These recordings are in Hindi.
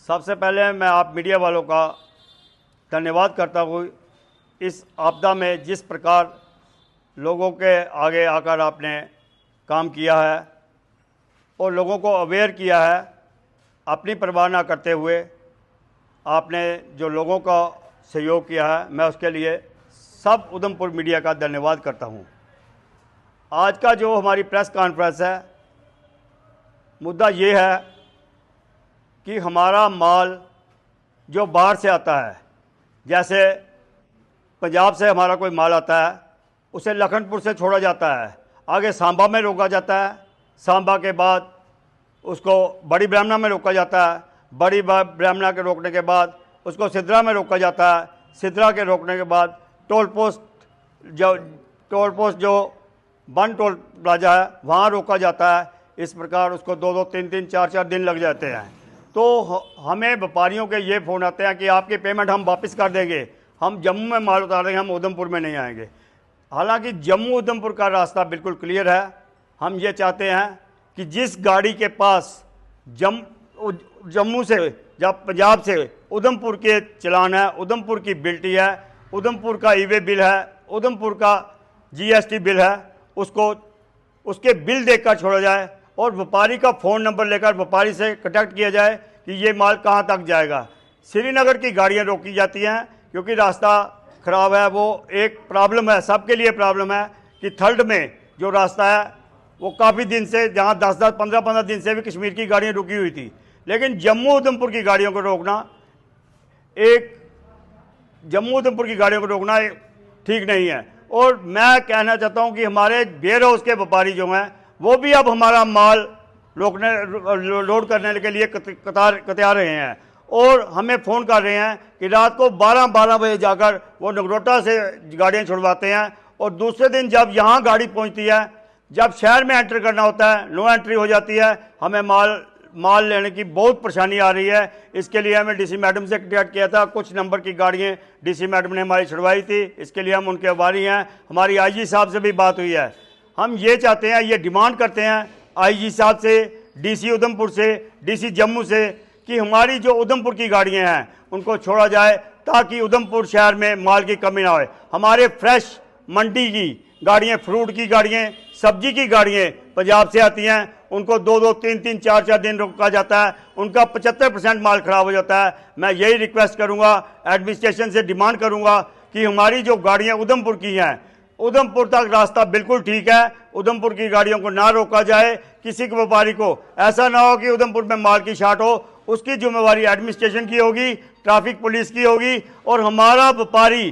सबसे पहले मैं आप मीडिया वालों का धन्यवाद करता हूँ। इस आपदा में जिस प्रकार लोगों के आगे आकर आपने काम किया है और लोगों को अवेयर किया है, अपनी परवाह ना करते हुए आपने जो लोगों का सहयोग किया है, मैं उसके लिए सब उधमपुर मीडिया का धन्यवाद करता हूँ। आज का जो हमारी प्रेस कॉन्फ्रेंस है, मुद्दा ये है कि हमारा माल जो बाहर से आता है, जैसे पंजाब से हमारा कोई माल आता है, उसे लखनपुर से छोड़ा जाता है, आगे सांबा में रोका जाता है, सांबा के बाद उसको बड़ी ब्राह्मणा में रोका जाता है, बड़ी ब्राह्मणा के रोकने के बाद उसको सिद्रा में रोका जाता है, सिद्रा के रोकने के बाद टोल पोस्ट जो वन टोल प्लाजा है वहाँ रोका जाता है। इस प्रकार उसको 2-2, 3-3, 4-4 दिन लग जाते हैं। तो हमें व्यापारियों के ये फ़ोन आते हैं कि आपकी पेमेंट हम वापस कर देंगे, हम जम्मू में माल उतार देंगे, हम उधमपुर में नहीं आएंगे। हालांकि जम्मू उधमपुर का रास्ता बिल्कुल क्लियर है। हम ये चाहते हैं कि जिस गाड़ी के पास जम्मू से या पंजाब से उधमपुर के चलान है, उधमपुर की बिल्टी है, उधमपुर का ईवे बिल है, उधमपुर का जीएसटी बिल है, उसको उसके बिल देकर छोड़ा जाए और व्यापारी का फ़ोन नंबर लेकर व्यापारी से कनेक्ट किया जाए कि ये माल कहाँ तक जाएगा। श्रीनगर की गाड़ियाँ रोकी जाती हैं क्योंकि रास्ता ख़राब है। वो एक प्रॉब्लम है, सबके लिए प्रॉब्लम है कि थर्ड में जो रास्ता है वो काफ़ी दिन से, जहाँ 10-10, 15-15 दिन से भी कश्मीर की गाड़ियाँ रुकी हुई थी, लेकिन जम्मू उधमपुर की गाड़ियों को रोकना ठीक नहीं है। और मैं कहना चाहता हूं कि हमारे वेयर हाउस के व्यापारी जो हैं वो भी अब हमारा माल लोड करने के लिए कतरा रहे हैं और हमें फ़ोन कर रहे हैं कि रात को 12 बजे जाकर वो नगरोटा से गाड़ियां छुड़वाते हैं और दूसरे दिन जब यहाँ गाड़ी पहुँचती है, जब शहर में एंटर करना होता है, नो एंट्री हो जाती है। हमें माल लेने की बहुत परेशानी आ रही है। इसके लिए हमें डीसी मैडम से कॉन्टैक्ट किया था, कुछ नंबर की गाड़ियाँ डीसी मैडम ने हमारी छुड़वाई थी, इसके लिए हम उनके आभारी हैं। हमारी आईजी साहब से भी बात हुई है। हम ये चाहते हैं, ये डिमांड करते हैं आईजी साहब से, डीसी उधमपुर से, डीसी जम्मू से कि हमारी जो उधमपुर की गाड़ियाँ हैं उनको छोड़ा जाए ताकि उधमपुर शहर में माल की कमी ना हो। हमारे फ्रेश मंडी की गाड़ियाँ, फ्रूट की गाड़ियाँ, सब्जी की गाड़ियाँ पंजाब से आती हैं, उनको 2-2, 3-3, 4-4 दिन रोका जाता है, उनका 75% माल ख़राब हो जाता है। मैं यही रिक्वेस्ट करूंगा, एडमिनिस्ट्रेशन से डिमांड करूंगा कि हमारी जो गाड़ियां उधमपुर की हैं, उधमपुर तक रास्ता बिल्कुल ठीक है, उधमपुर की गाड़ियों को ना रोका जाए। किसी के व्यापारी को ऐसा ना हो कि उधमपुर में माल की शार्ट हो, उसकी जिम्मेवारी एडमिनिस्ट्रेशन की होगी, ट्रैफिक पुलिस की होगी। और हमारा व्यापारी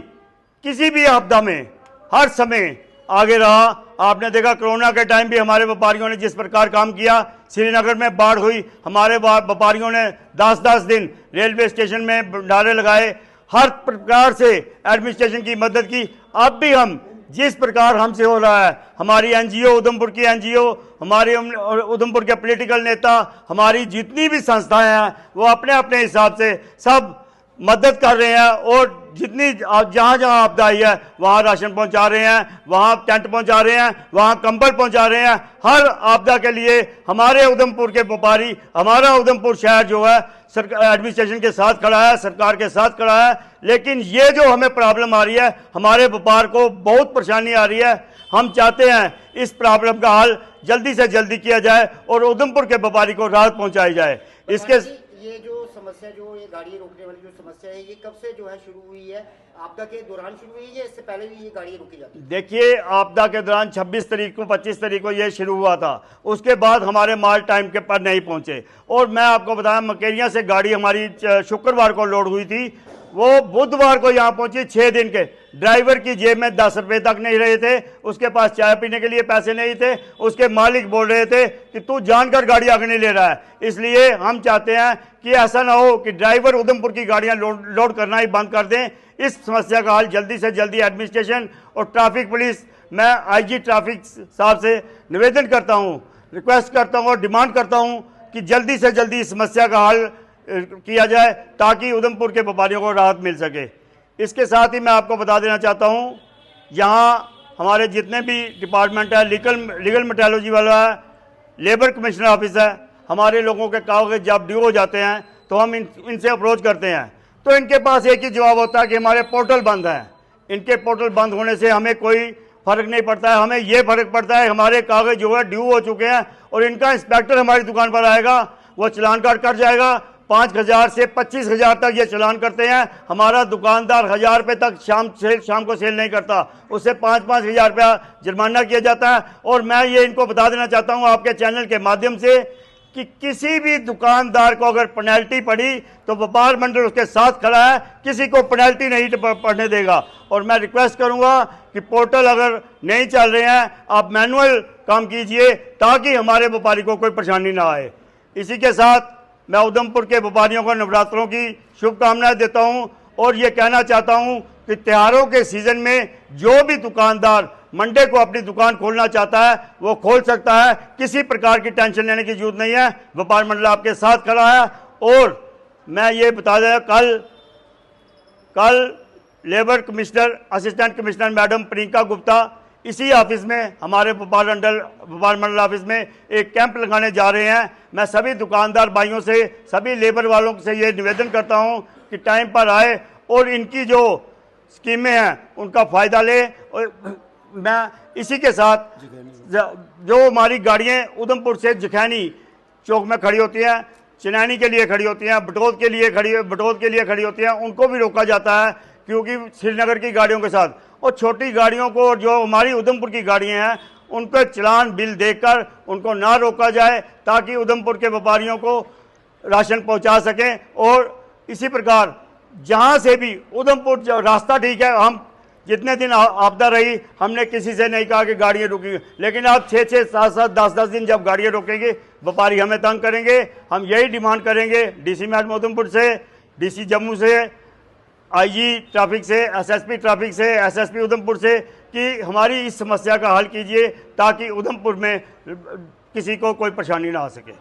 किसी भी आपदा में हर समय आगे रहा। आपने देखा कोरोना के टाइम भी हमारे व्यापारियों ने जिस प्रकार काम किया, श्रीनगर में बाढ़ हुई, हमारे व्यापारियों ने 10-10 दिन रेलवे स्टेशन में भंडारे लगाए, हर प्रकार से एडमिनिस्ट्रेशन की मदद की। अब भी हम जिस प्रकार हमसे हो रहा है, हमारी एनजीओ, उधमपुर की एनजीओ, हमारे उधमपुर के पॉलिटिकल नेता, हमारी जितनी भी संस्थाएं हैं वो अपने अपने हिसाब से सब मदद कर रहे हैं और जितनी जहाँ जहाँ आपदा आई है वहाँ राशन पहुँचा रहे हैं, वहाँ टेंट पहुँचा रहे हैं, वहाँ कंबल पहुँचा रहे हैं। हर आपदा के लिए हमारे उधमपुर के व्यापारी, हमारा उधमपुर शहर जो है एडमिनिस्ट्रेशन के साथ खड़ा है, सरकार के साथ खड़ा है। लेकिन ये जो हमें प्रॉब्लम आ रही है, हमारे व्यापार को बहुत परेशानी आ रही है। हम चाहते हैं इस प्रॉब्लम का हल जल्दी से जल्दी किया जाए और उधमपुर के व्यापारी को राहत पहुँचाई जाए। इसके ये जो समस्या, जो ये गाड़ी रोकने वाली जो समस्या है, ये कब से जो है शुरू हुई है? आपदा के दौरान शुरू हुई है या इससे पहले भी ये गाड़ी रोकी जाती है? देखिए, आपदा के दौरान 26 तारीख को, 25 तारीख को ये शुरू हुआ था। उसके बाद हमारे माल टाइम के पर नहीं पहुंचे। और मैं आपको बताया, मकेरिया से गाड़ी हमारी शुक्रवार को लोड हुई थी, वो बुधवार को यहाँ पहुंची 6 दिन के। ड्राइवर की जेब में 10 रुपये तक नहीं रहे थे, उसके पास चाय पीने के लिए पैसे नहीं थे। उसके मालिक बोल रहे थे कि तू जानकर गाड़ी आगे नहीं ले रहा है। इसलिए हम चाहते हैं कि ऐसा ना हो कि ड्राइवर उधमपुर की गाड़ियां लोड करना ही बंद कर दें। इस समस्या का हल जल्दी से जल्दी एडमिनिस्ट्रेशन और ट्रैफिक पुलिस, मैं आईजी ट्रैफिक साहब से निवेदन करता हूँ, रिक्वेस्ट करता हूँ और डिमांड करता हूँ कि जल्दी से जल्दी इस समस्या का हल किया जाए ताकि उधमपुर के व्यापारियों को राहत मिल सके। इसके साथ ही मैं आपको बता देना चाहता हूँ, यहाँ हमारे जितने भी डिपार्टमेंट है, लीगल मेट्रोलॉजी वाला है, लेबर कमिश्नर ऑफिस है, हमारे लोगों के कागज जब ड्यू हो जाते हैं तो हम इनसे अप्रोच करते हैं, तो इनके पास एक ही जवाब होता है कि हमारे पोर्टल बंद हैं। इनके पोर्टल बंद होने से हमें कोई फर्क नहीं पड़ता है, हमें ये फर्क पड़ता है हमारे कागज जो है ड्यू हो चुके हैं और इनका इंस्पेक्टर हमारी दुकान पर आएगा, वो चलान काट जाएगा। 5,000 से 25,000 तक ये चलान करते हैं। हमारा दुकानदार 1,000 रुपये तक शाम को सेल नहीं करता, उससे 5,000 रुपया जुर्माना किया जाता है। और मैं ये इनको बता देना चाहता हूँ आपके चैनल के माध्यम से कि किसी भी दुकानदार को अगर पेनल्टी पड़ी तो व्यापार मंडल उसके साथ खड़ा है, किसी को पेनल्टी नहीं पड़ने देगा। और मैं रिक्वेस्ट करूंगा कि पोर्टल अगर नहीं चल रहे हैं आप मैनुअल काम कीजिए ताकि हमारे व्यापारी को कोई परेशानी ना आए। इसी के साथ मैं उधमपुर के व्यापारियों को नवरात्रों की शुभकामनाएं देता हूं और ये कहना चाहता हूं कि त्योहारों के सीजन में जो भी दुकानदार मंडे को अपनी दुकान खोलना चाहता है वो खोल सकता है, किसी प्रकार की टेंशन लेने की जरूरत नहीं है। व्यापार मंडल आपके साथ खड़ा है। और मैं ये बता दें, कल labour commissioner assistant commissioner madam Priyanka Gupta इसी ऑफिस में हमारे व्यापार मंडल ऑफिस में एक कैंप लगाने जा रहे हैं। मैं सभी दुकानदार भाइयों से, सभी लेबर वालों से ये निवेदन करता हूं कि टाइम पर आए और इनकी जो स्कीमें हैं उनका फ़ायदा ले। और मैं इसी के साथ जो हमारी गाड़ियाँ उधमपुर से जखैनी चौक में खड़ी होती हैं, चिनैनी के लिए खड़ी होती हैं, बटोत के लिए खड़ी होती हैं, उनको भी रोका जाता है क्योंकि श्रीनगर की गाड़ियों के साथ। और छोटी गाड़ियों को, जो हमारी उधमपुर की गाड़ियां हैं, उनको चलान बिल देकर उनको ना रोका जाए ताकि उधमपुर के व्यापारियों को राशन पहुंचा सकें। और इसी प्रकार जहां से भी उधमपुर जो रास्ता ठीक है, हम जितने दिन आपदा रही हमने किसी से नहीं कहा कि गाड़ियाँ रुकी, लेकिन आप 6-6, 7-7, 10-10 दिन जब गाड़ियाँ रोकेंगे व्यापारी हमें तंग करेंगे। हम यही डिमांड करेंगे डीसी मैडम उधमपुर से, डीसी जम्मू से, आईजी ट्रैफिक से, एसएसपी ट्रैफिक से, एसएसपी उधमपुर से कि हमारी इस समस्या का हल कीजिए ताकि उधमपुर में किसी को कोई परेशानी ना आ सके।